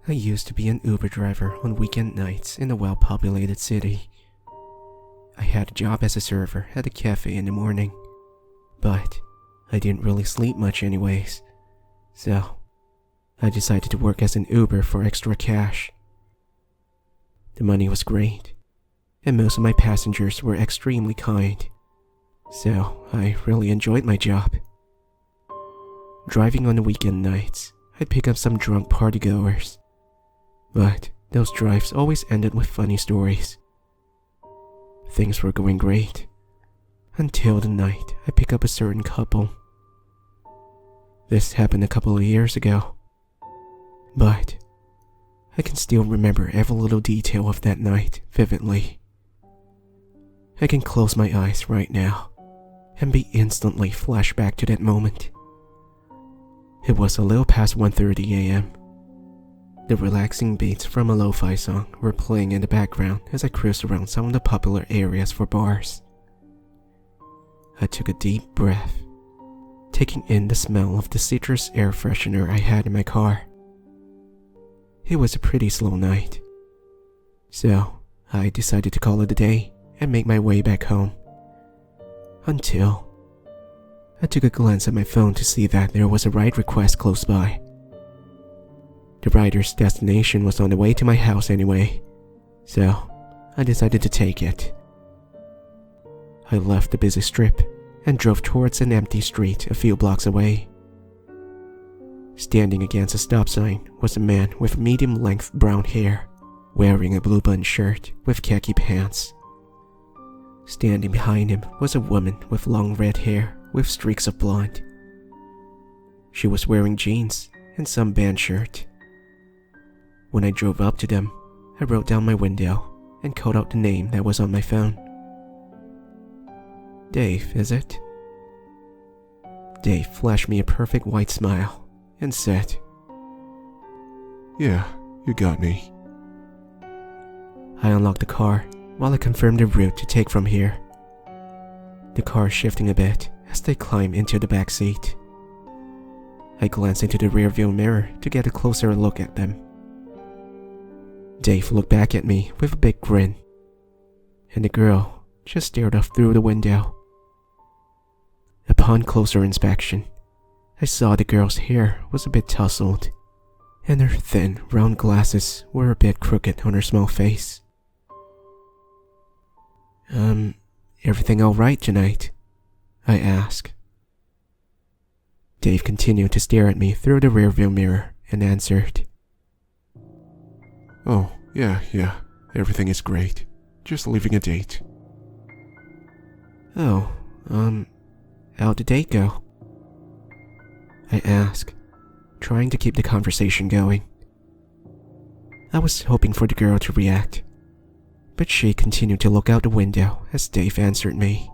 I used to be an Uber driver on weekend nights in a well-populated city. I had a job as a server at a cafe in the morning, but I didn't really sleep much anyways, so I decided to work as an Uber for extra cash. The money was great, and most of my passengers were extremely kind, so I really enjoyed my job. Driving on the weekend nights, I'd pick up some drunk partygoers, but those drives always ended with funny stories. Things were going great, until the night I picked up a certain couple. This happened a couple of years ago, but I can still remember every little detail of that night vividly. I can close my eyes right now and be instantly flashed back to that moment. It was a little past 1:30 a.m. The relaxing beats from a lo-fi song were playing in the background as I cruised around some of the popular areas for bars. I took a deep breath, taking in the smell of the citrus air freshener I had in my car. It was a pretty slow night, so I decided to call it a day and make my way back home. Until I took a glance at my phone to see that there was a ride request close by. The rider's destination was on the way to my house anyway, so I decided to take it. I left the busy strip and drove towards an empty street a few blocks away. Standing against a stop sign was a man with medium-length brown hair, wearing a blue-button shirt with khaki pants. Standing behind him was a woman with long red hair with streaks of blonde. She was wearing jeans and some band shirt. When I drove up to them, I rolled down my window and called out the name that was on my phone. "Dave, is it?" Dave flashed me a perfect white smile and said, "Yeah, you got me." I unlocked the car while I confirmed the route to take from here. The car shifting a bit as they climbed into the back seat. I glanced into the rearview mirror to get a closer look at them. Dave looked back at me with a big grin, and the girl just stared off through the window. Upon closer inspection, I saw the girl's hair was a bit tousled, and her thin, round glasses were a bit crooked on her small face. Everything alright tonight?" I asked. Dave continued to stare at me through the rearview mirror and answered, "Oh, yeah, everything is great. Just leaving a date." "Oh, how'd the date go?" I asked, trying to keep the conversation going. I was hoping for the girl to react, but she continued to look out the window as Dave answered me.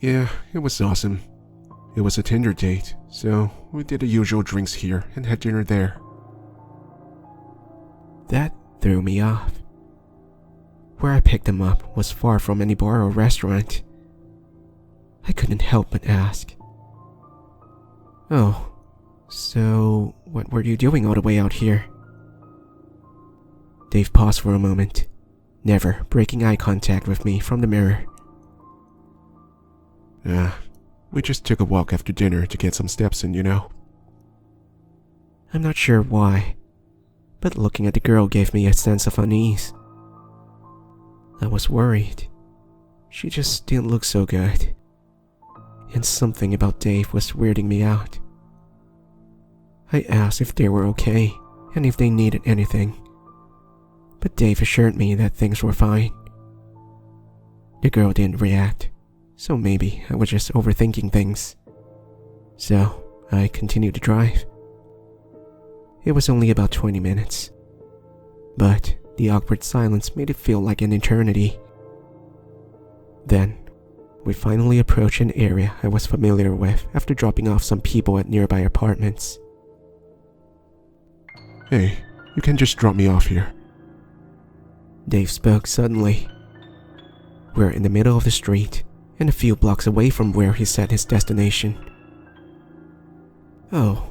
"Yeah, it was awesome. It was a Tinder date, so we did the usual drinks here and had dinner there." That threw me off. Where I picked him up was far from any bar or restaurant. I couldn't help but ask, "Oh, so what were you doing all the way out here?" Dave paused for a moment, never breaking eye contact with me from the mirror. We just took a walk after dinner to get some steps in, you know." I'm not sure why, but looking at the girl gave me a sense of unease. I was worried. She just didn't look so good, and something about Dave was weirding me out. I asked if they were okay and if they needed anything, but Dave assured me that things were fine. The girl didn't react, so maybe I was just overthinking things. So I continued to drive. It was only about 20 minutes, but the awkward silence made it feel like an eternity. Then, we finally approached an area I was familiar with after dropping off some people at nearby apartments. "Hey, you can just drop me off here." Dave spoke suddenly. We're in the middle of the street and a few blocks away from where he set his destination. "Oh,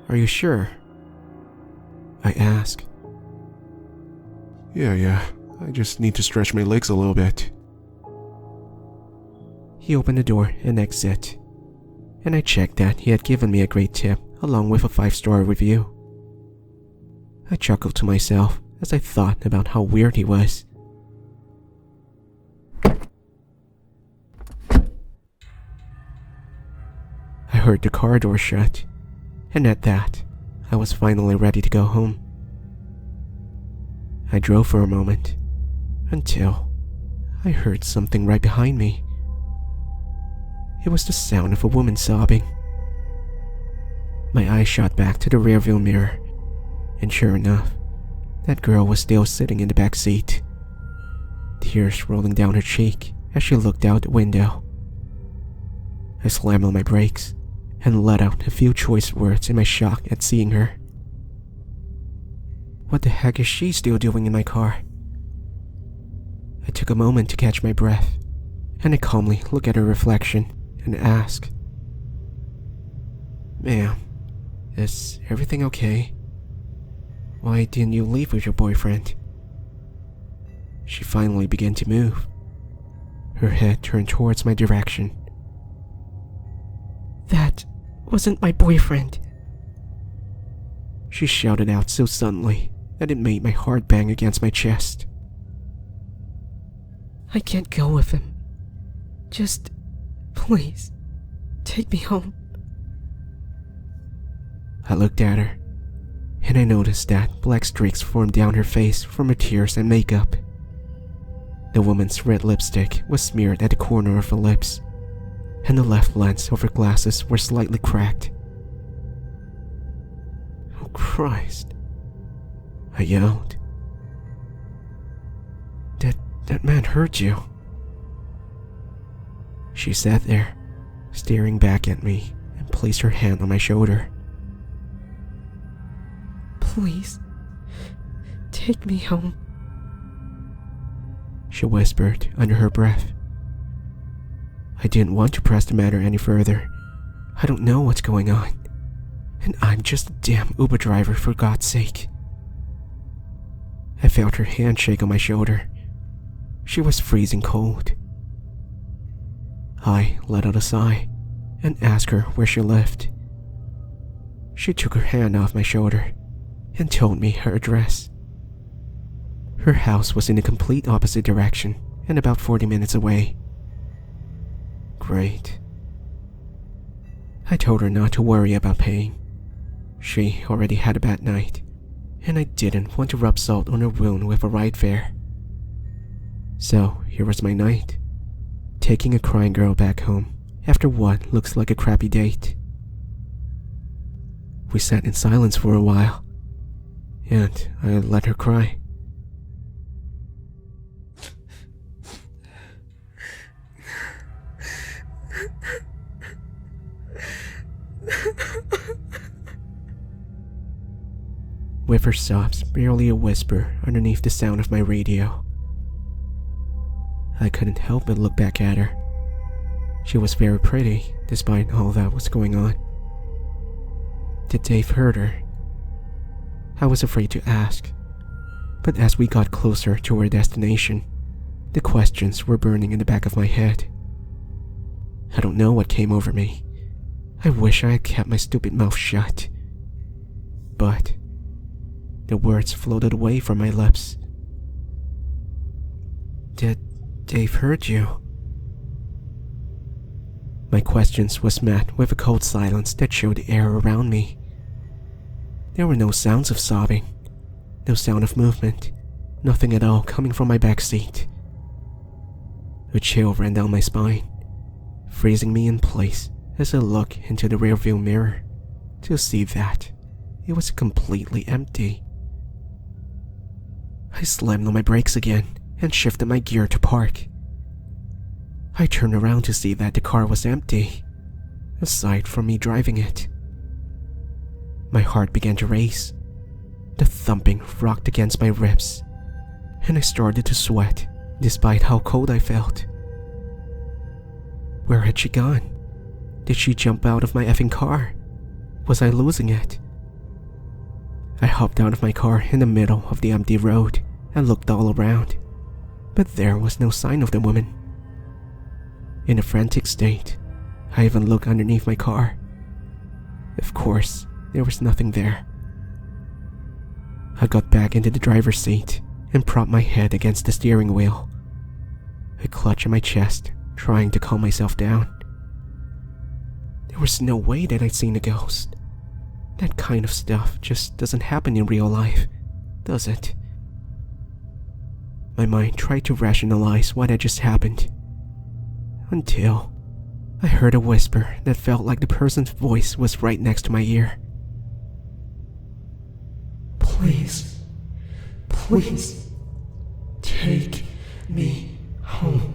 Are you sure? I ask. Yeah. I just need to stretch my legs a little bit. He opened the door and exit, and I checked that he had given me a great tip along with a 5-star review. I chuckled to myself as I thought about how weird he was. I heard the car door shut, and at that, I was finally ready to go home. I drove for a moment, until I heard something right behind me. It was the sound of a woman sobbing. My eyes shot back to the rearview mirror, and sure enough, that girl was still sitting in the back seat, tears rolling down her cheek as she looked out the window. I slammed on my brakes and let out a few choice words in my shock at seeing her. What the heck is she still doing in my car? I took a moment to catch my breath, and I calmly looked at her reflection and asked, "Ma'am, is everything okay? Why didn't you leave with your boyfriend?" She finally began to move, her head turned towards my direction. "That wasn't my boyfriend," she shouted out so suddenly that it made my heart bang against my chest. "I can't go with him. Just, please, take me home." I looked at her, and I noticed that black streaks formed down her face from her tears and makeup. The woman's red lipstick was smeared at the corner of her lips, and the left lens of her glasses were slightly cracked. "Oh Christ," I yelled. That man hurt you." She sat there, staring back at me, and placed her hand on my shoulder. "Please, take me home," she whispered under her breath. I didn't want to press the matter any further. I don't know what's going on, and I'm just a damn Uber driver, for God's sake. I felt her hand shake on my shoulder. She was freezing cold. I let out a sigh and asked her where she lived. She took her hand off my shoulder and told me her address. Her house was in the complete opposite direction and about 40 minutes away. Great. I told her not to worry about paying. She already had a bad night, and I didn't want to rub salt on her wound with a ride fare. So here was my night, taking a crying girl back home after what looks like a crappy date. We sat in silence for a while, and I let her cry. With her sobs barely a whisper underneath the sound of my radio. I couldn't help but look back at her. She was very pretty, despite all that was going on. Did Dave hurt her? I was afraid to ask, but as we got closer to our destination, the questions were burning in the back of my head. I don't know what came over me. I wish I had kept my stupid mouth shut. But the words floated away from my lips. Did Dave hurt you? My questions was met with a cold silence that showed the air around me. There were no sounds of sobbing, no sound of movement, nothing at all coming from my back seat. A chill ran down my spine, freezing me in place as I looked into the rearview mirror to see that it was completely empty. I slammed on my brakes again and shifted my gear to park. I turned around to see that the car was empty, aside from me driving it. My heart began to race. The thumping rocked against my ribs, and I started to sweat despite how cold I felt. Where had she gone? Did she jump out of my effing car? Was I losing it? I hopped out of my car in the middle of the empty road and looked all around, but there was no sign of the woman. In a frantic state, I even looked underneath my car. Of course, there was nothing there. I got back into the driver's seat and propped my head against the steering wheel. I clutched at my chest, trying to calm myself down. There was no way that I'd seen a ghost. That kind of stuff just doesn't happen in real life, does it? My mind tried to rationalize what had just happened, until I heard a whisper that felt like the person's voice was right next to my ear. Please, please, take me home.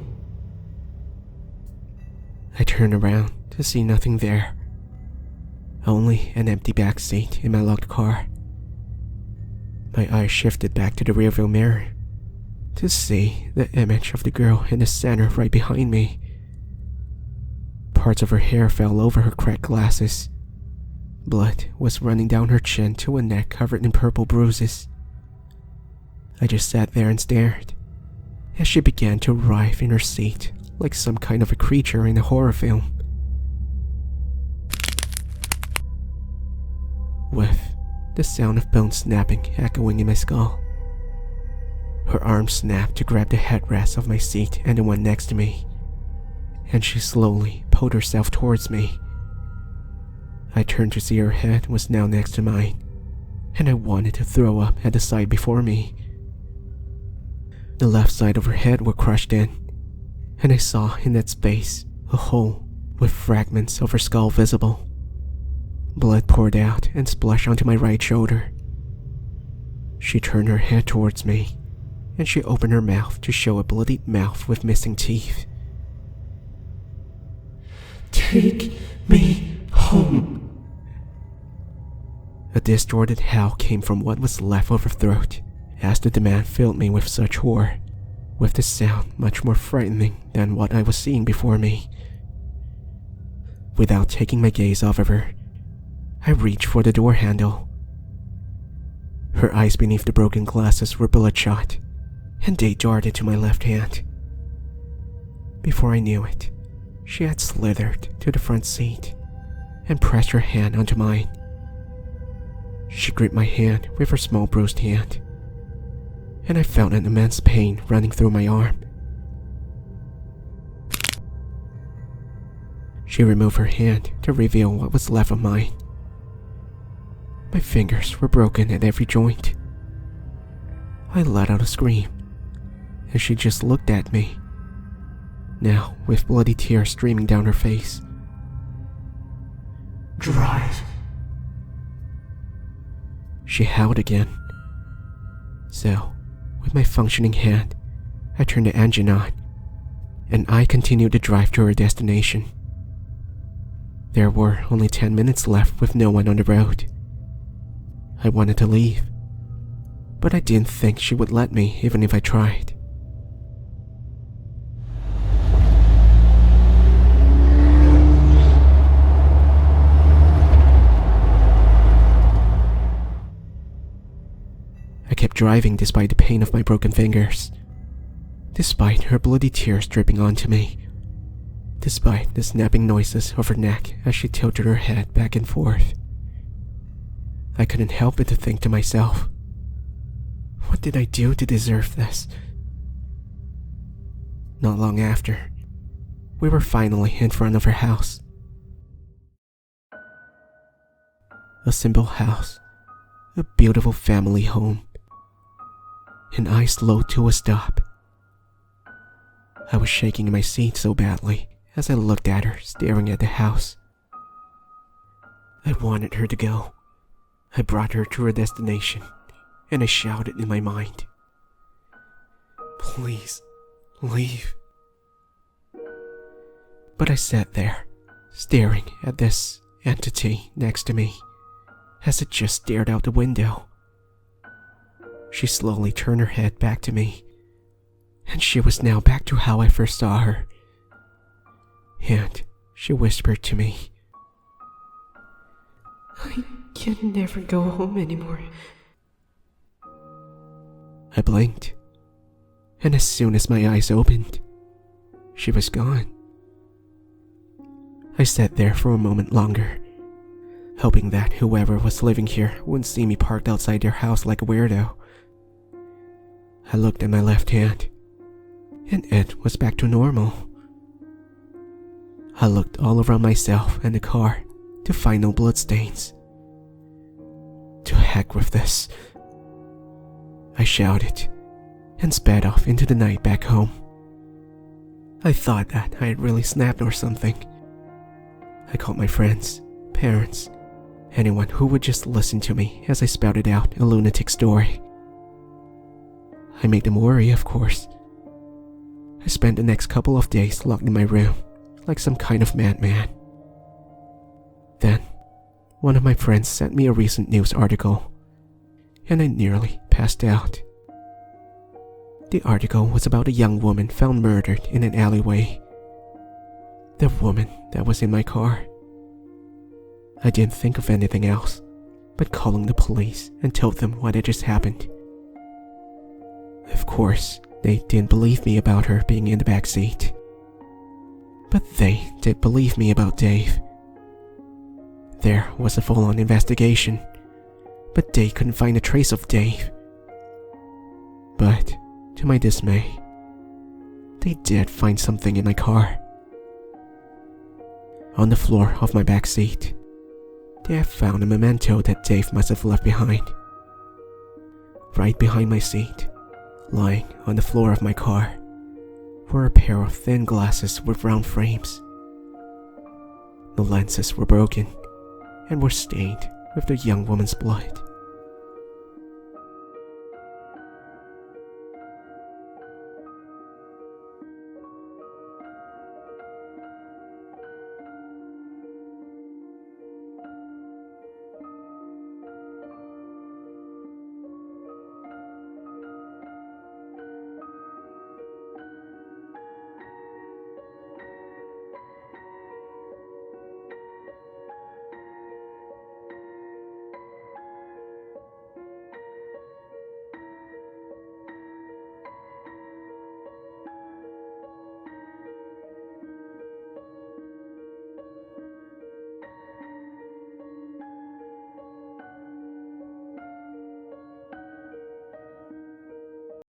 I turned around to see nothing there, only an empty back seat in my locked car. My eyes shifted back to the rearview mirror to see the image of the girl in the center right behind me. Parts of her hair fell over her cracked glasses. Blood was running down her chin to a neck covered in purple bruises. I just sat there and stared as she began to writhe in her seat like some kind of a creature in a horror film. With the sound of bones snapping echoing in my skull. Her arm snapped to grab the headrest of my seat and the one next to me, and she slowly pulled herself towards me. I turned to see her head was now next to mine, and I wanted to throw up at the side before me. The left side of her head was crushed in, and I saw in that space a hole with fragments of her skull visible. Blood poured out and splashed onto my right shoulder. She turned her head towards me, and she opened her mouth to show a bloodied mouth with missing teeth. Take me home. A distorted howl came from what was left of her throat as the demand filled me with such horror, with the sound much more frightening than what I was seeing before me. Without taking my gaze off of her, I reached for the door handle. Her eyes beneath the broken glasses were bloodshot, and they darted to my left hand. Before I knew it, she had slithered to the front seat and pressed her hand onto mine. She gripped my hand with her small bruised hand, and I felt an immense pain running through my arm. She removed her hand to reveal what was left of mine. My fingers were broken at every joint. I let out a scream, and she just looked at me, now with bloody tears streaming down her face. Drive. She howled again. So, with my functioning hand, I turned the engine on, and I continued to drive to her destination. There were only 10 minutes left with no one on the road. I wanted to leave, but I didn't think she would let me even if I tried. I kept driving despite the pain of my broken fingers, despite her bloody tears dripping onto me, despite the snapping noises of her neck as she tilted her head back and forth. I couldn't help but to think to myself, what did I do to deserve this? Not long after, we were finally in front of her house. A simple house, a beautiful family home. And I slowed to a stop. I was shaking in my seat so badly as I looked at her staring at the house. I wanted her to go. I brought her to her destination, and I shouted in my mind, "Please, leave." But I sat there, staring at this entity next to me, as it just stared out the window. She slowly turned her head back to me, and she was now back to how I first saw her. And she whispered to me, can never go home anymore. I blinked, and as soon as my eyes opened, she was gone. I sat there for a moment longer, hoping that whoever was living here wouldn't see me parked outside their house like a weirdo. I looked at my left hand, and it was back to normal. I looked all around myself and the car to find no bloodstains. To heck with this, I shouted and sped off into the night back home. I thought that I had really snapped or something. I called my friends, parents, anyone who would just listen to me as I spouted out a lunatic story. I made them worry, of course. I spent the next couple of days locked in my room, like some kind of madman. Then, one of my friends sent me a recent news article, and I nearly passed out. The article was about a young woman found murdered in an alleyway. The woman that was in my car. I didn't think of anything else but calling the police and told them what had just happened. Of course, they didn't believe me about her being in the back seat. But they did believe me about Dave. There was a full-on investigation, but they couldn't find a trace of Dave. But, to my dismay, they did find something in my car. On the floor of my back seat, they had found a memento that Dave must have left behind. Right behind my seat, lying on the floor of my car, were a pair of thin glasses with round frames. The lenses were broken and were stained with the young woman's blood.